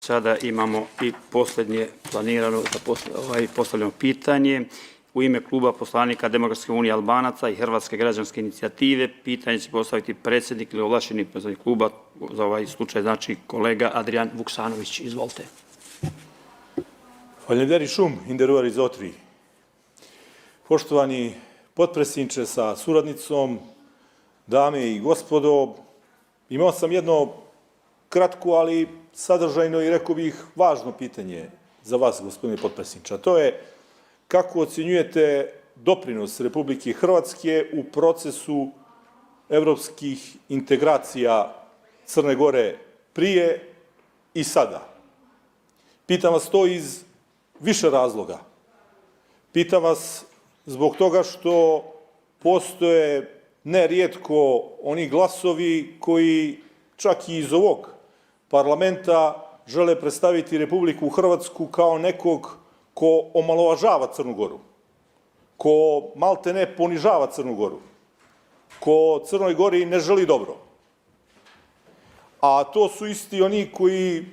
Sada imamo i posljednje planirano postavljeno pitanje. U ime kluba poslanika Demokratske unije Albanaca i Hrvatske građanske inicijative pitanje će postaviti predsjednik ili ovlašćeni predstavnik kluba, za ovaj slučaj znači kolega Adrijan Vuksanović. Izvolite. Faljenderi šum, inderuari zotri. Poštovani potpredsjedniče sa suradnicom, dame i gospodo, imao sam jedno kratko, ali sadržajno i rekao bih važno pitanje za vas, gospodine potpredsjedniče, a to je kako ocenjujete doprinos Republike Hrvatske u procesu evropskih integracija Crne Gore prije i sada? Pitam vas to iz više razloga. Pitam vas zbog toga što postoje nerijetko oni glasovi koji čak i iz ovog parlamenta žele predstaviti Republiku Hrvatsku kao nekog ko omalovažava Crnu Goru, ko maltene ponižava Crnu Goru, ko Crnoj Gori ne želi dobro. A to su isti oni koji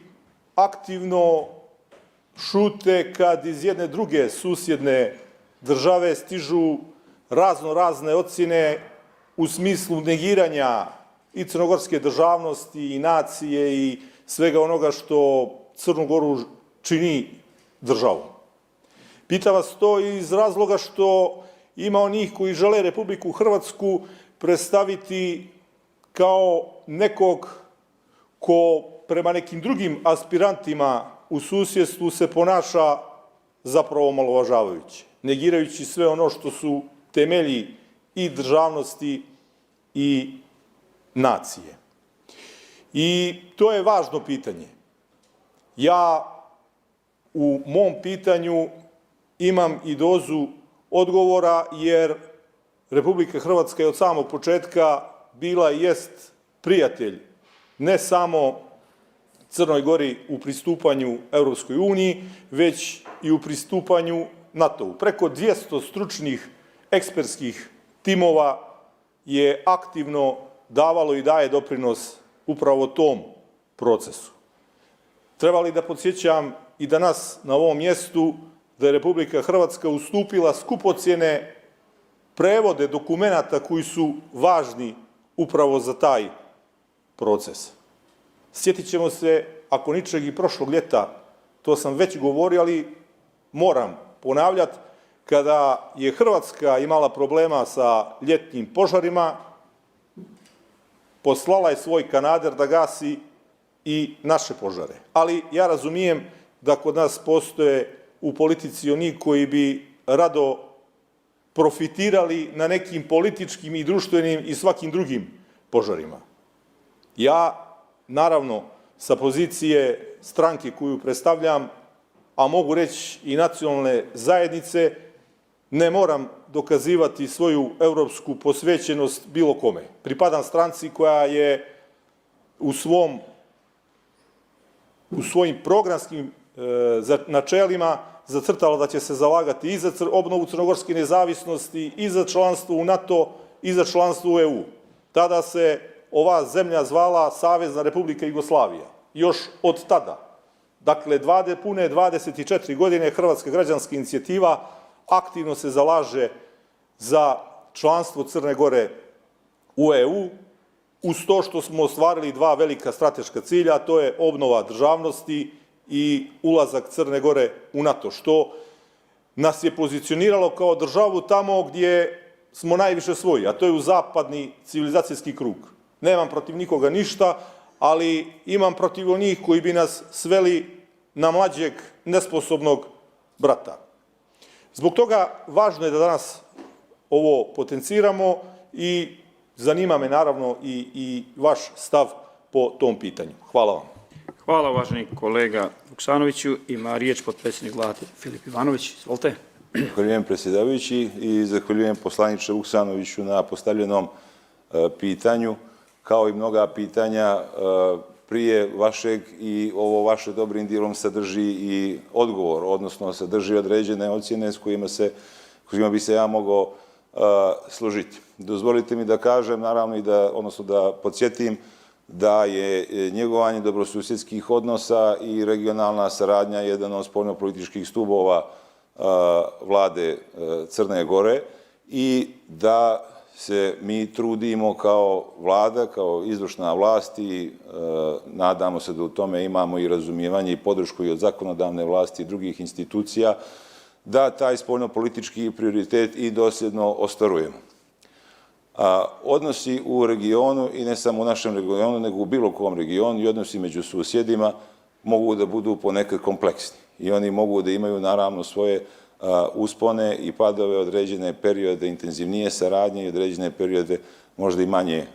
aktivno šute kad iz jedne druge susjedne države stižu razne ocjene u smislu negiranja i crnogorske državnosti i nacije i svega onoga što Crnu Goru čini državom. Pitam vas to iz razloga što ima onih koji žele Republiku Hrvatsku predstaviti kao nekog ko prema nekim drugim aspirantima u susjedstvu se ponaša zapravo omalovažavajuće, negirajući sve ono što su temelji i državnosti i nacije. I to je važno pitanje. Ja u mom pitanju imam i dozu odgovora, jer Republika Hrvatska je od samog početka bila i jest prijatelj ne samo Crnoj Gori u pristupanju Evropskoj uniji, već i u pristupanju NATO-u. Preko 200 stručnih ekspertskih timova je aktivno davalo i daje doprinos upravo tom procesu. Treba li da podsjećam i danas na ovom mjestu da je Republika Hrvatska ustupila skupocjene prevode dokumenata koji su važni upravo za taj proces. Sjetit ćemo se, ako ničeg i prošlog ljeta, to sam već govorio, ali moram ponavljati, kada je Hrvatska imala problema sa ljetnim požarima, poslala je svoj kanader da gasi i naše požare. Ali ja razumijem da kod nas postoje u politici oni koji bi rado profitirali na nekim političkim i društvenim i svakim drugim požarima. Ja, naravno, sa pozicije stranke koju predstavljam, a mogu reći i nacionalne zajednice, ne moram dokazivati svoju evropsku posvećenost bilo kome. Pripadam stranci koja je u svojim programskim načelima zacrtala da će se zalagati i za obnovu crnogorske nezavisnosti, i za članstvo u NATO, i za članstvo u EU. Tada se ova zemlja zvala Savezna Republika Jugoslavija. Još od tada, dakle, pune 24 godine, Hrvatska građanska inicijativa aktivno se zalaže za članstvo Crne Gore u EU, uz to što smo ostvarili dva velika strateška cilja, a to je obnova državnosti i ulazak Crne Gore u NATO, što nas je pozicioniralo kao državu tamo gdje smo najviše svoji, a to je u zapadni civilizacijski krug. Nemam protiv nikoga ništa, ali imam protiv onih koji bi nas sveli na mlađeg, nesposobnog brata. Zbog toga važno je da danas ovo potenciramo i zanima me naravno i vaš stav po tom pitanju. Hvala vam. Hvala, uvaženi kolega Vuksanoviću. Ima riječ potpredsjednik Vlade Filip Ivanović. Izvolite. Zahvaljujem predsjedavajući i zahvaljujem poslaniče Vuksanoviću na postavljenom pitanju, kao i mnoga pitanja prije vašeg, i ovo vaše dobrim dijelom sadrži i odgovor, odnosno sadrži određene ocjene s kojima bi se ja mogao složiti. Dozvolite mi da kažem, naravno, i da podsjetim da je njegovanje dobrosusjedskih odnosa i regionalna saradnja jedan od spoljnopolitičkih stubova vlade Crne Gore i da se mi trudimo kao vlada, kao izvršna vlast i nadamo se da u tome imamo i razumijevanje i podršku i od zakonodavne vlasti i drugih institucija, da taj spoljnopolitički prioritet i dosljedno ostvarujemo. Odnosi u regionu, i ne samo u našem regionu, nego u bilo kom regionu, i odnosi među susjedima mogu da budu ponekad kompleksni. I oni mogu da imaju, naravno, svoje uspone i padove, određene periode intenzivnije saradnje i određene periode možda i manje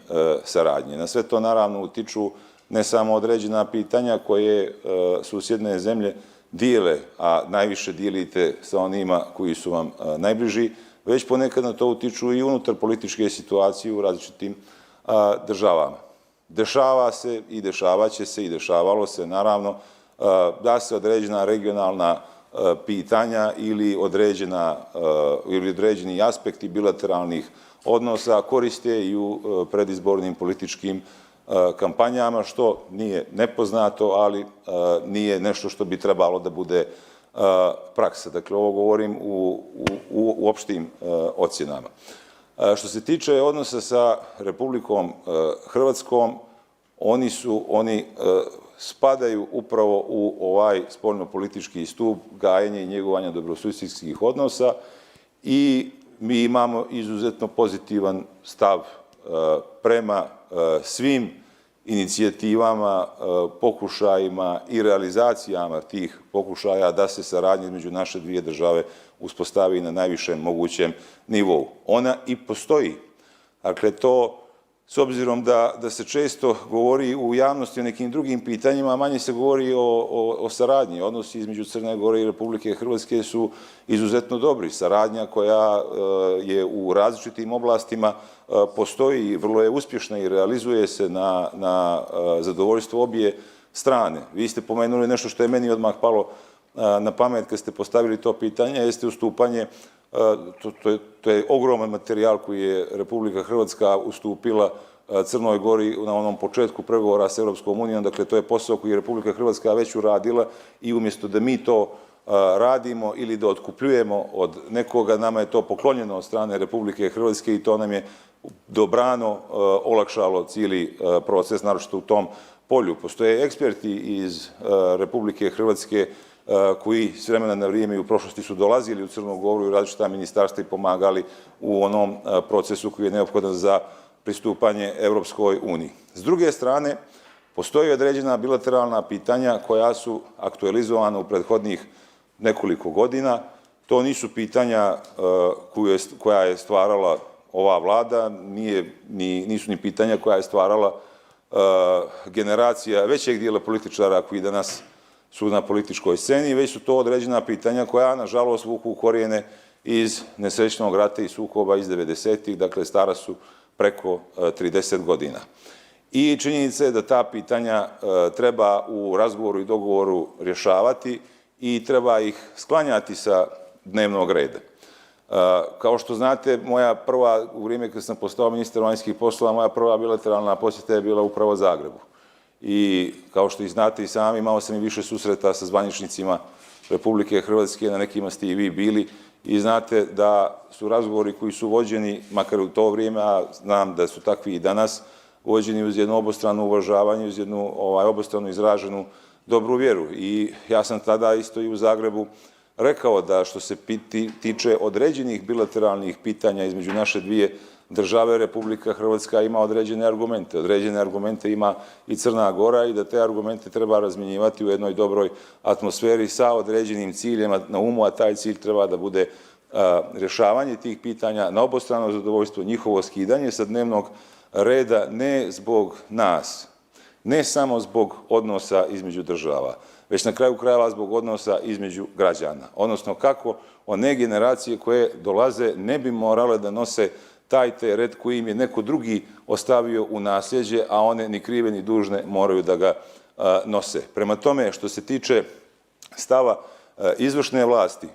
saradnje. Na sve to, naravno, utiču ne samo određena pitanja koje susjedne zemlje dijele, a najviše dijelite sa onima koji su vam najbliži, već ponekad na to utiču i unutar političke situacije u različitim državama. Dešava se i dešavaće se i dešavalo se, naravno, da se određena regionalna pitanja ili određeni aspekti bilateralnih odnosa koriste i u predizbornim političkim kampanjama, što nije nepoznato, ali nije nešto što bi trebalo da bude praksa. Dakle, ovo govorim u opštim ocjenama. Što se tiče odnosa sa Republikom Hrvatskom, oni spadaju upravo u ovaj spoljnopolitički stup gajenja i njegovanja dobrosusjedskih odnosa i mi imamo izuzetno pozitivan stav prema svim inicijativama, pokušajima i realizacijama tih pokušaja da se saradnja između naše dvije države uspostavi na najvišem mogućem nivou. Ona i postoji. Dakle, to, s obzirom da se često govori u javnosti o nekim drugim pitanjima, manje se govori o saradnji. Odnosi između Crne Gore i Republike Hrvatske su izuzetno dobri. Saradnja koja je u različitim oblastima postoji i vrlo je uspješna i realizuje se na zadovoljstvo obje strane. Vi ste pomenuli nešto što je meni odmah palo na pamet kad ste postavili to pitanje, jeste ustupanje. To je ogroman materijal koji je Republika Hrvatska ustupila Crnoj Gori na onom početku pregovora s Europskom unijom. Dakle, to je posao koji je Republika Hrvatska već uradila i umjesto da mi to radimo ili da otkupljujemo od nekoga, nama je to poklonjeno od strane Republike Hrvatske i to nam je dobrano olakšalo cijeli proces, naročito u tom polju. Postoje eksperti iz Republike Hrvatske koji s vremena na vrijeme i u prošlosti su dolazili u Crnu Goru i u različita ministarstva i pomagali u onom procesu koji je neophodan za pristupanje Evropskoj uniji. S druge strane, postoje određena bilateralna pitanja koja su aktualizovana u prethodnih nekoliko godina. To nisu pitanja koja je stvarala ova vlada, nisu ni pitanja koja je stvarala generacija većeg dijela političara koji danas su na političkoj sceni, već su to određena pitanja koja, nažalost, vuku korijene iz nesrećnog rata i sukoba iz 90-ih, dakle, stara su preko 30 godina. I činjenica je da ta pitanja treba u razgovoru i dogovoru rješavati i treba ih sklanjati sa dnevnog reda. Kao što znate, u vrijeme kad sam postao ministar vanjskih poslova, moja prva bilateralna posjeta je bila upravo Zagrebu. I kao što i znate i sami, imao sam i više susreta sa zvaničnicima Republike Hrvatske, na nekima ste i vi bili, i znate da su razgovori koji su vođeni, makar u to vrijeme, a znam da su takvi i danas, vođeni uz jedno obostrano uvažavanje, uz jednu obostrano izraženu dobru vjeru. I ja sam tada isto i u Zagrebu rekao da što se tiče određenih bilateralnih pitanja između naše dvije države, Republika Hrvatska ima određene argumente. Određene argumente ima i Crna Gora i da te argumente treba razmjenjivati u jednoj dobroj atmosferi sa određenim ciljima na umu, a taj cilj treba da bude rješavanje tih pitanja na obostrano zadovoljstvo, njihovo skidanje sa dnevnog reda, ne zbog nas, ne samo zbog odnosa između država, već na kraju krajeva zbog odnosa između građana. Odnosno kako one generacije koje dolaze ne bi morale da nose taj teret koji im je neko drugi ostavio u nasljeđe, a one ni krive ni dužne moraju da ga nose. Prema tome, što se tiče stava izvršne vlasti,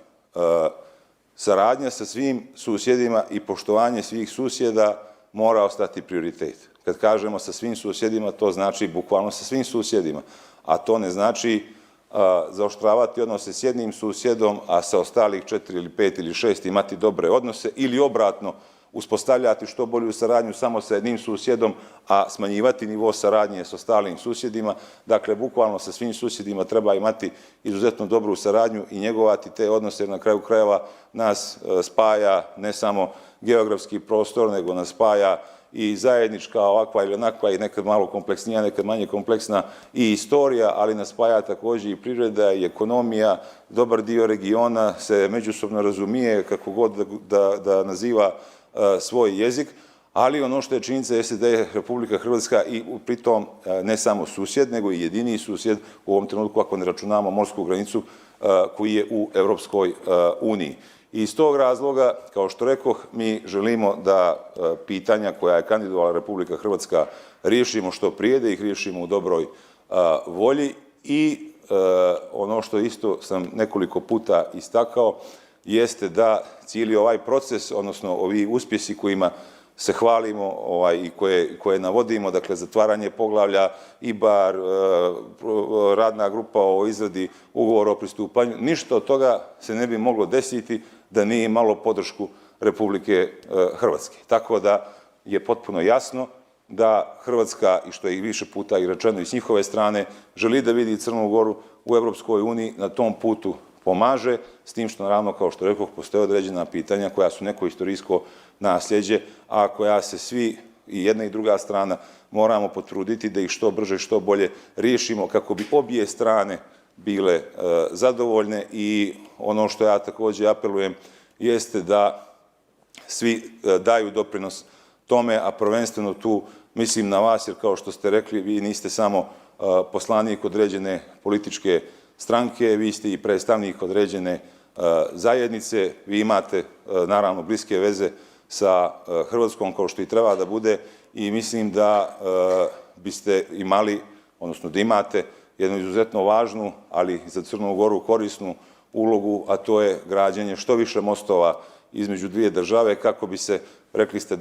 saradnja sa svim susjedima i poštovanje svih susjeda mora ostati prioritet. Kad kažemo sa svim susjedima, to znači bukvalno sa svim susjedima, a to ne znači zaoštravati odnose s jednim susjedom, a sa ostalih 4 ili 5 ili 6 imati dobre odnose ili obratno, uspostavljati što bolju saradnju samo sa jednim susjedom, a smanjivati nivo saradnje s ostalim susjedima. Dakle, bukvalno sa svim susjedima treba imati izuzetno dobru saradnju i njegovati te odnose, jer na kraju krajeva nas spaja ne samo geografski prostor, nego nas spaja i zajednička ovakva ili onakva i nekad malo kompleksnija, nekad manje kompleksna i istorija, ali nas spaja također i privreda i ekonomija. Dobar dio regiona se međusobno razumije kako god da naziva svoj jezik, ali ono što je činjenica jeste da je Republika Hrvatska i pritom ne samo susjed, nego i jedini susjed u ovom trenutku, ako ne računamo morsku granicu, koji je u Evropskoj uniji. I iz tog razloga, kao što rekoh, mi želimo da pitanja koja je kandidovala Republika Hrvatska riješimo što prije, da ih riješimo u dobroj volji i ono što isto sam nekoliko puta istakao, jeste da cijeli ovaj proces, odnosno ovi uspjesi kojima se hvalimo i koje navodimo, dakle zatvaranje poglavlja, IBAR, radna grupa o izradi ugovora o pristupanju, ništa od toga se ne bi moglo desiti da nije imalo podršku Republike Hrvatske. Tako da je potpuno jasno da Hrvatska, i što je i više puta i rečeno i s njihove strane, želi da vidi Crnu Goru u Evropskoj uniji, na tom putu pomaže, s tim što naravno, kao što rekoh, postoje određena pitanja koja su neko istorijsko nasljeđe, a koja se svi, i jedna i druga strana, moramo potruditi da ih što brže, što bolje riješimo kako bi obje strane bile zadovoljne. I ono što ja također apelujem jeste da svi daju doprinos tome, a prvenstveno tu mislim na vas, jer kao što ste rekli, vi niste samo poslanik određene političke stranke, vi ste i predstavnik određene zajednice, vi imate naravno bliske veze sa Hrvatskom kao što i treba da bude i mislim da biste imali, odnosno da imate jednu izuzetno važnu, ali za Crnu Goru korisnu ulogu, a to je građenje što više mostova između dvije države kako bi se, rekli ste,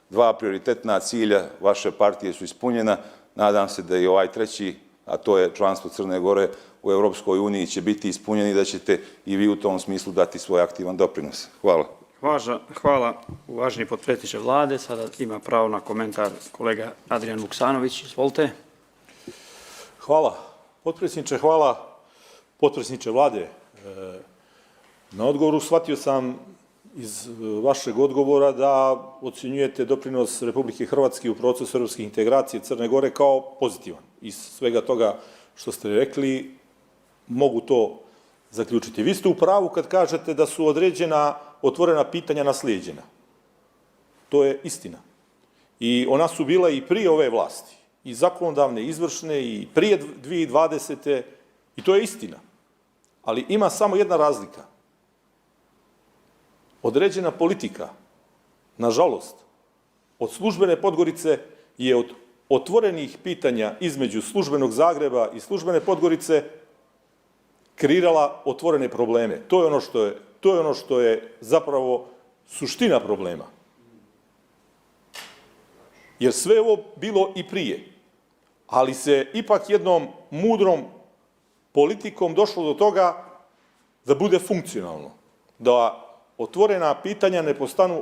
dva prioritetna cilja vaše partije su ispunjena. Nadam se da i ovaj treći, a to je članstvo Crne Gore u Evropskoj uniji, će biti ispunjeni i da ćete i vi u tom smislu dati svoj aktivan doprinos. Hvala. Hvala, uvaženi potpredsjedniče Vlade. Sada ima pravo na komentar kolega Adrijan Vuksanović. Izvolite. Hvala. Potpredsjedniče, hvala potpredsjedniče Vlade na odgovoru. Shvatio sam iz vašeg odgovora da ocjenjujete doprinos Republike Hrvatske u procesu evropskih integracija Crne Gore kao pozitivan. Iz svega toga što ste rekli, mogu to zaključiti. Vi ste u pravu kad kažete da su određena otvorena pitanja naslijeđena. To je istina. I ona su bila i prije ove vlasti, i zakonodavne, izvršne, i prije 2020. I to je istina. Ali ima samo jedna razlika. Određena politika, nažalost, od službene Podgorice je od otvorenih pitanja između službenog Zagreba i službene Podgorice kreirala otvorene probleme. To je ono što je zapravo suština problema. Jer sve ovo bilo i prije, ali se ipak jednom mudrom politikom došlo do toga da bude funkcionalno, da otvorena pitanja ne postanu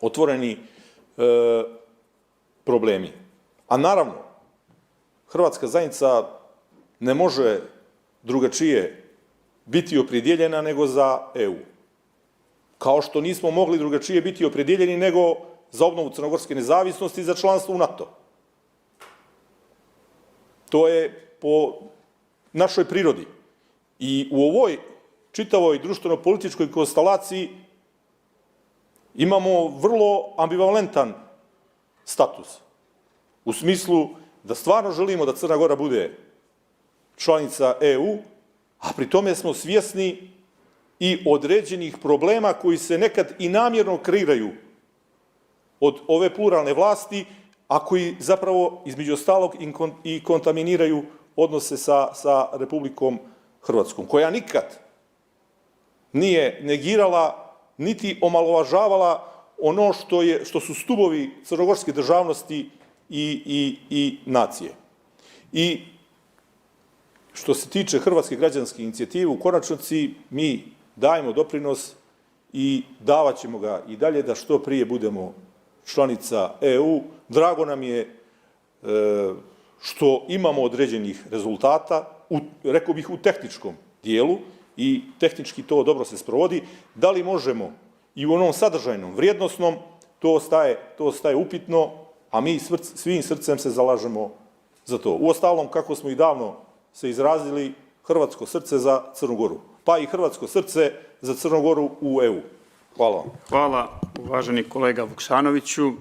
otvoreni problemi. A naravno, Hrvatska zajednica ne može drugačije biti opredjeljena nego za EU. Kao što nismo mogli drugačije biti opredjeljeni nego za obnovu crnogorske nezavisnosti i za članstvo u NATO. To je po našoj prirodi. I u ovoj čitavoj društveno-političkoj konstelaciji imamo vrlo ambivalentan status. U smislu da stvarno želimo da Crna Gora bude članica EU, a pri tome smo svjesni i određenih problema koji se nekad i namjerno kreiraju od ove pluralne vlasti, a koji zapravo između ostalog i kontaminiraju odnose sa Republikom Hrvatskom, koja nikad nije negirala niti omalovažavala ono što su stubovi crnogorske državnosti i nacije. I što se tiče Hrvatske građanske inicijative, u konačnici mi dajemo doprinos i davat ćemo ga i dalje da što prije budemo članica EU. Drago nam je što imamo određenih rezultata, rekao bih u tehničkom dijelu, i tehnički to dobro se sprovodi. Da li možemo i u onom sadržajnom, vrijednosnom, to ostaje upitno, a mi svim srcem se zalažemo za to. Uostalom, kako smo i davno se izrazili, hrvatsko srce za Crnu Goru, pa i hrvatsko srce za Crnu Goru u EU. Hvala vam. Hvala, uvaženi kolega Vukšanoviću.